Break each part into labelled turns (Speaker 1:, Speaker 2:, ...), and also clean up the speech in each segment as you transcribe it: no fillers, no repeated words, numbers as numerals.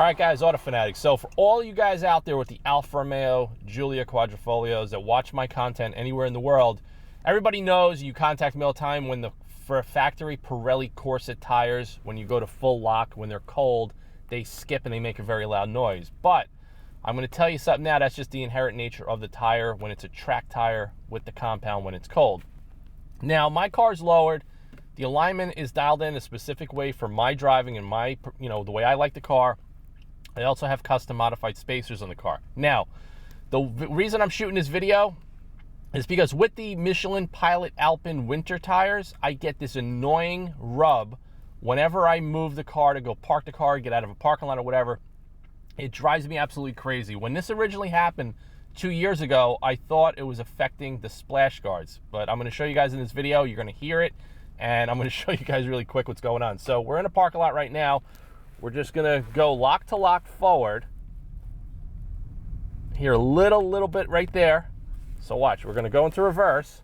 Speaker 1: All right, guys, Auto Fanatics. So for all you guys out there with the Alfa Romeo Giulia quadrifolios that watch my content anywhere in the world, everybody knows you contact me all the time when for factory Pirelli Corset tires, when you go to full lock, when they're cold, they skip and they make a very loud noise. But I'm going to tell you something now, that's just the inherent nature of the tire when it's a track tire with the compound when it's cold. Now, my car's lowered. The alignment is dialed in a specific way for my driving and my, the way I like the car. I also have custom modified spacers on the car. Now, the reason I'm shooting this video is because with the Michelin Pilot Alpine winter tires, I get this annoying rub whenever I move the car to go park the car, get out of a parking lot or whatever. It drives me absolutely crazy. When this originally happened 2 years ago, I thought it was affecting the splash guards, but I'm going to show you guys in this video. You're going to hear it, and I'm going to show you guys really quick what's going on. So we're in a parking lot right now. We're just gonna go lock to lock forward. Here, a little bit right there. So watch, we're gonna go into reverse.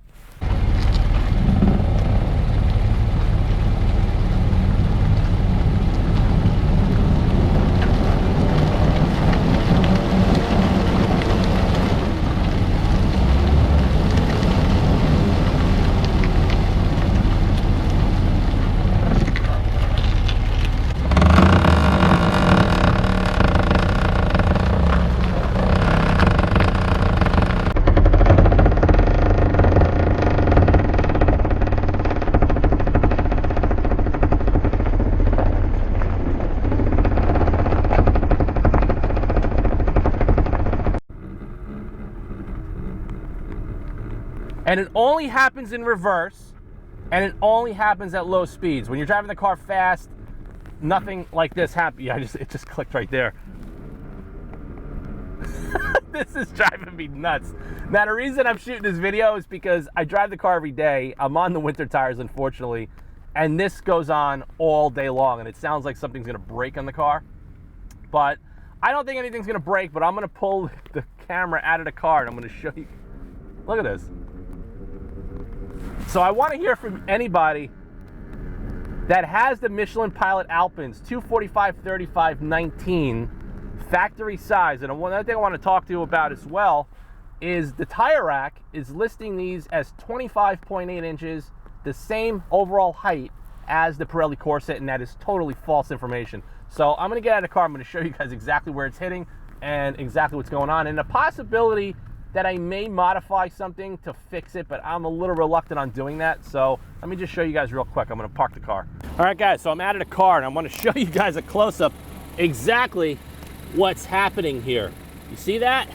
Speaker 1: And it only happens in reverse, and it only happens at low speeds. When you're driving the car fast, nothing like this happens. Yeah, it just clicked right there. This is driving me nuts. Now, the reason I'm shooting this video is because I drive the car every day. I'm on the winter tires, unfortunately, and this goes on all day long, and it sounds like something's gonna break on the car. But I don't think anything's gonna break, but I'm gonna pull the camera out of the car, and I'm gonna show you. Look at this. So I want to hear from anybody that has the Michelin Pilot Alpines 245/35/19 factory size. And one other thing I want to talk to you about as well is the tire rack is listing these as 25.8 inches, the same overall height as the Pirelli Corset, and that is totally false information. So I'm going to get out of the car. I'm going to show you guys exactly where it's hitting and exactly what's going on, and the possibility that I may modify something to fix it, but I'm a little reluctant on doing that. So let me just show you guys real quick. I'm gonna park the car. All right, guys, so I'm out of the car, and I wanna show you guys a close-up exactly what's happening here. You see that?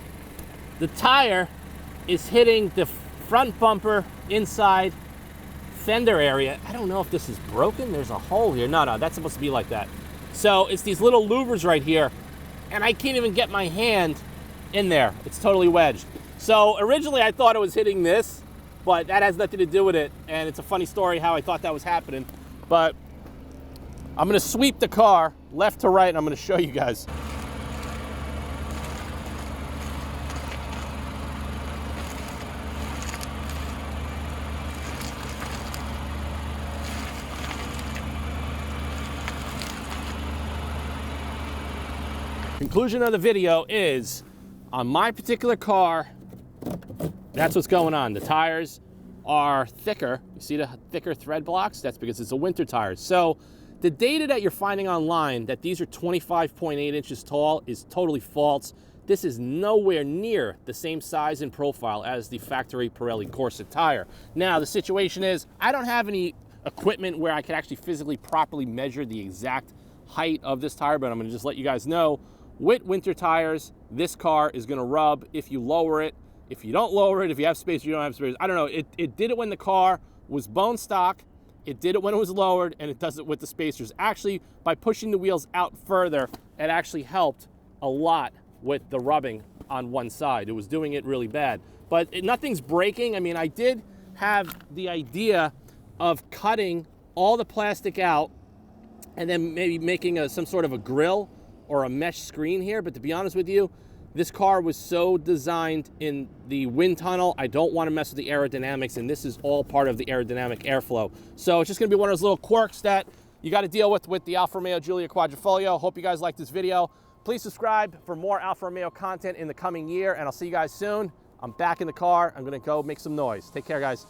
Speaker 1: The tire is hitting the front bumper inside fender area. I don't know if this is broken. There's a hole here. No, that's supposed to be like that. So it's these little louvers right here, and I can't even get my hand in there. It's totally wedged. So originally I thought it was hitting this, but that has nothing to do with it. And it's a funny story how I thought that was happening. But I'm gonna sweep the car left to right, and I'm gonna show you guys. Conclusion of the video is, on my particular car, that's what's going on. The tires are thicker. You see the thicker thread blocks? That's because it's a winter tire. So the data that you're finding online that these are 25.8 inches tall is totally false. This is nowhere near the same size and profile as the factory Pirelli Corset tire. Now, the situation is, I don't have any equipment where I can actually physically properly measure the exact height of this tire, but I'm gonna just let you guys know, with winter tires, this car is gonna rub if you lower it. If you don't lower it, if you have space, you don't have space. I don't know, it did it when the car was bone stock, it did it when it was lowered, and it does it with the spacers. Actually, by pushing the wheels out further, it actually helped a lot with the rubbing on one side. It was doing it really bad. But nothing's breaking. I mean, I did have the idea of cutting all the plastic out and then maybe making some sort of a grill or a mesh screen here, but to be honest with you, this car was so designed in the wind tunnel, I don't want to mess with the aerodynamics, and this is all part of the aerodynamic airflow. So it's just going to be one of those little quirks that you got to deal with the Alfa Romeo Giulia quadrifolio. Hope you guys like this video. Please subscribe for more Alfa Romeo content in the coming year, and I'll see you guys soon. I'm back in the car. I'm gonna go make some noise. Take care, guys.